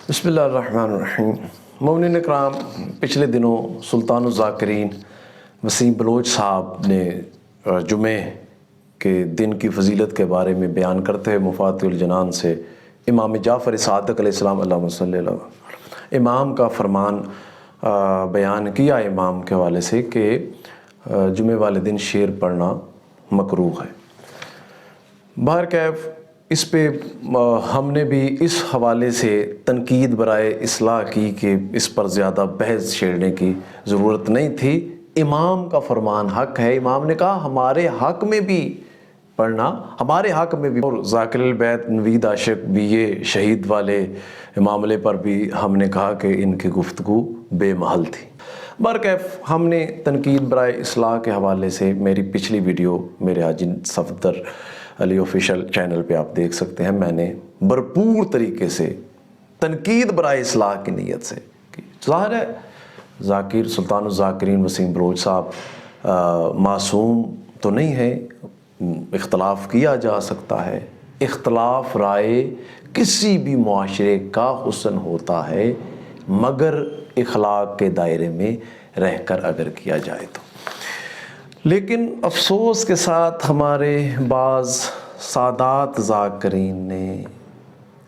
بسم اللہ الرحمن الرحیم۔ مومنین اکرام، پچھلے دنوں سلطان الذاکرین وسیم بلوچ صاحب نے جمعے کے دن کی فضیلت کے بارے میں بیان کرتے ہوئے مفاتیح الجنان سے امام جعفر صادق علیہ السلام اللہم صلی اللہ علیہ وسلم امام کا فرمان بیان کیا امام کے حوالے سے کہ جمعے والے دن شعر پڑھنا مکروہ ہے۔ بہرکیف اس پہ ہم نے بھی اس حوالے سے تنقید برائے اصلاح کی کہ اس پر زیادہ بحث چھیڑنے کی ضرورت نہیں تھی۔ امام کا فرمان حق ہے، امام نے کہا ہمارے حق میں بھی پڑھنا، ہمارے حق میں بھی۔ اور ذاکر البیت نوید عاشق بھی یہ شہید والے معاملے پر بھی ہم نے کہا کہ ان کی گفتگو بے محل تھی۔ بہرکیف ہم نے تنقید برائے اصلاح کے حوالے سے میری پچھلی ویڈیو میرے حاجی صفدر علی آفیشیل چینل پہ آپ دیکھ سکتے ہیں، میں نے بھرپور طریقے سے تنقید برائے اصلاح کی نیت سے کی۔ ظاہر ہے ذاکر سلطان الذاکرین وسیم بلوچ صاحب معصوم تو نہیں ہے، اختلاف کیا جا سکتا ہے۔ اختلاف رائے کسی بھی معاشرے کا حسن ہوتا ہے، مگر اخلاق کے دائرے میں رہ کر اگر کیا جائے تو۔ لیکن افسوس کے ساتھ ہمارے بعض سادات ذاکرین نے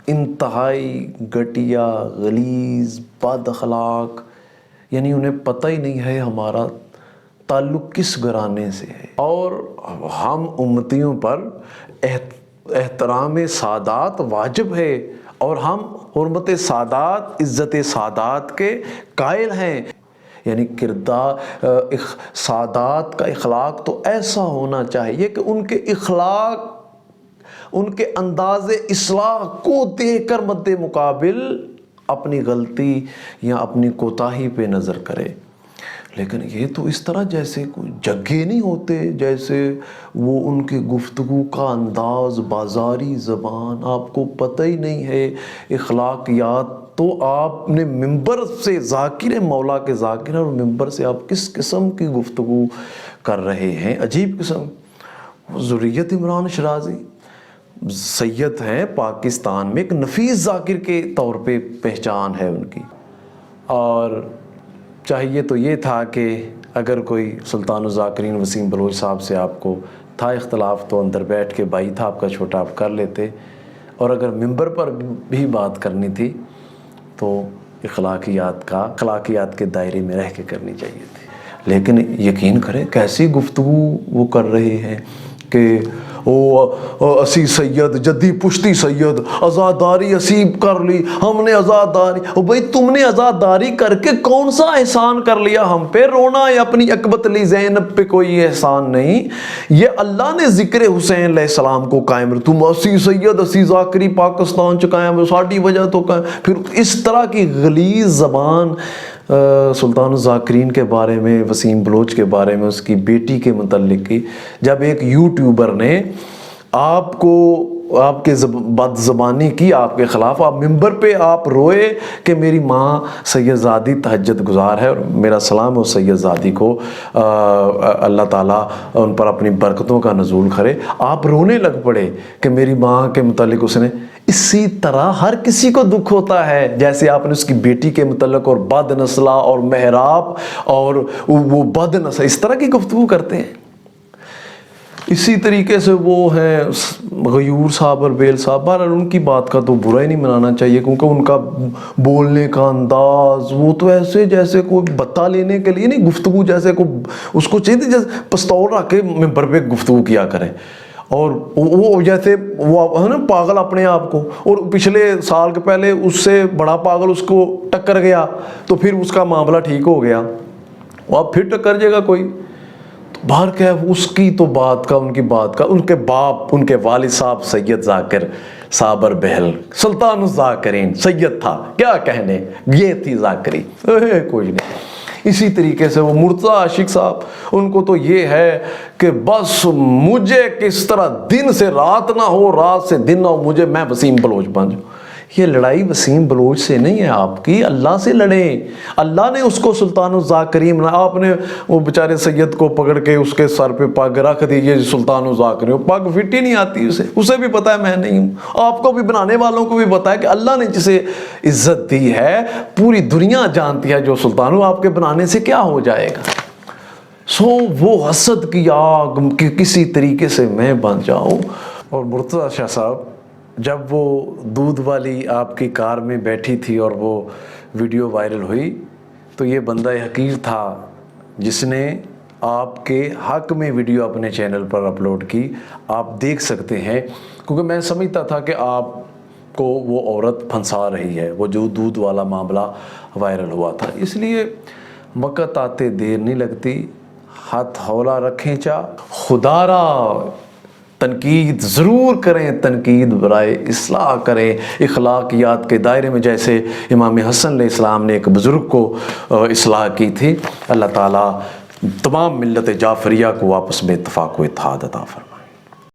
انتہائی گھٹیا، غلیظ، بد اخلاق، یعنی انہیں پتہ ہی نہیں ہے ہمارا تعلق کس گھرانے سے ہے، اور ہم امتیوں پر احترام سادات واجب ہے، اور ہم حرمت سادات، عزت سادات کے قائل ہیں۔ یعنی کردار سادات کا اخلاق تو ایسا ہونا چاہیے کہ ان کے اخلاق، ان کے انداز اصلاح کو دیکھ کر مد مقابل اپنی غلطی یا اپنی کوتاہی پہ نظر کرے۔ لیکن یہ تو اس طرح جیسے کوئی جگے نہیں ہوتے، جیسے وہ ان کی گفتگو کا انداز، بازاری زبان، آپ کو پتہ ہی نہیں ہے اخلاقیات تو آپ نے ممبر سے ذاکر مولا کے ذاکر اور ممبر سے آپ کس قسم کی گفتگو کر رہے ہیں، عجیب قسم۔ ذریت عمران شرازی سید ہیں پاکستان میں، ایک نفیس ذاکر کے طور پہ پہچان ہے ان کی، اور چاہیے تو یہ تھا کہ اگر کوئی سلطان الذاکرین وسیم بلوچ صاحب سے آپ کو تھا اختلاف تو اندر بیٹھ کے بھائی تھا آپ کا چھوٹا، آپ کر لیتے، اور اگر ممبر پر بھی بات کرنی تھی تو اخلاقیات کے دائرے میں رہ کے کرنی چاہیے تھی۔ لیکن یقین کریں کیسی گفتگو وہ کر رہے ہیں کہ اسی سید جدی پشتی سید آزاداری اسی کر لی، ہم نے آزاداری۔ بھائی تم نے آزاداری کر کے کون سا احسان کر لیا ہم پہ؟ رونا ہے اپنی اکبت علی زینب پہ کوئی احسان نہیں، یہ اللہ نے ذکر حسین علیہ السلام کو قائم رکھا۔ تم اسی سید اسی ذاکری پاکستان چ قائم، ساڑی وجہ تو قائم۔ پھر اس طرح کی غلیظ زبان سلطان الذاکرین کے بارے میں، وسیم بلوچ کے بارے میں، اس کی بیٹی کے متعلق کی، جب ایک یوٹیوبر نے آپ کو آپ کے بد زبانی کی آپ کے خلاف، آپ ممبر پہ آپ روئے کہ میری ماں سید زادی تہجد گزار ہے، اور میرا سلام ہو سید زادی کو، اللہ تعالیٰ ان پر اپنی برکتوں کا نزول کرے، آپ رونے لگ پڑے کہ میری ماں کے متعلق اس نے۔ اسی طرح ہر کسی کو دکھ ہوتا ہے جیسے آپ نے اس کی بیٹی کے متعلق، اور بد نسلہ اور محراب اور وہ بد نسل، اس طرح کی گفتگو کرتے ہیں۔ اسی طریقے سے وہ ہیں غیور صاحب اور بیل صاحب، بہرحال ان کی بات کا تو برا ہی نہیں منانا چاہیے، کیونکہ ان کا بولنے کا انداز وہ تو ایسے جیسے کوئی بتا لینے کے لیے نہیں، گفتگو جیسے کوئی اس کو چاہیے جیسے پستول رکھ کے ممبر پہ گفتگو کیا کرے، اور وہ جیسے وہ ہے نا پاگل اپنے آپ کو، اور پچھلے سال کے پہلے اس سے بڑا پاگل اس کو ٹکر گیا تو پھر اس کا معاملہ ٹھیک ہو گیا، وہ اب پھر ٹکر جائے گا کوئی۔ باہر کیا ہے اس کی تو بات کا، ان کی بات کا، ان کے باپ، ان کے والد صاحب سید ذاکر صابر بہل سلطان الذاکرین سید تھا، کیا کہنے، یہ تھی ذاکری، کوئی نہیں۔ اسی طریقے سے وہ مرتضیٰ عاشق صاحب، ان کو تو یہ ہے کہ بس مجھے کس طرح دن سے رات نہ ہو، رات سے دن نہ ہو، میں وسیم بلوچ بن جاؤں۔ یہ لڑائی وسیم بلوچ سے نہیں ہے آپ کی، اللہ سے لڑیں۔ اللہ نے اس کو سلطان الذاکرین، آپ نے وہ بیچارے سید کو پکڑ کے اس کے سر پہ پگ رکھ دیجئے سلطان الذاکرین، پگ فٹ ہی نہیں آتی اسے بھی پتا ہے میں نہیں ہوں، آپ کو بھی بنانے والوں کو بھی پتا ہے کہ اللہ نے جسے عزت دی ہے پوری دنیا جانتی ہے جو سلطان ہو، آپ کے بنانے سے کیا ہو جائے گا؟ وہ حسد کی آگ کہ کسی طریقے سے میں بن جاؤں۔ اور مرتضیٰ شاہ صاحب جب وہ دودھ والی آپ کی کار میں بیٹھی تھی اور وہ ویڈیو وائرل ہوئی تو یہ بندہ حقیر تھا جس نے آپ کے حق میں ویڈیو اپنے چینل پر اپلوڈ کی، آپ دیکھ سکتے ہیں، کیونکہ میں سمجھتا تھا کہ آپ کو وہ عورت پھنسا رہی ہے، وہ جو دودھ والا معاملہ وائرل ہوا تھا، اس لیے وقت آتے دیر نہیں لگتی، ہاتھ ہولا رکھیں چا خدا را، تنقید ضرور کریں، تنقید برائے اصلاح کریں، اخلاقیات کے دائرے میں، جیسے امام حسن علیہ السلام نے ایک بزرگ کو اصلاح کی تھی۔ اللہ تعالیٰ تمام ملت جعفریہ کو آپس میں اتفاق و اتحاد عطا فرمائے۔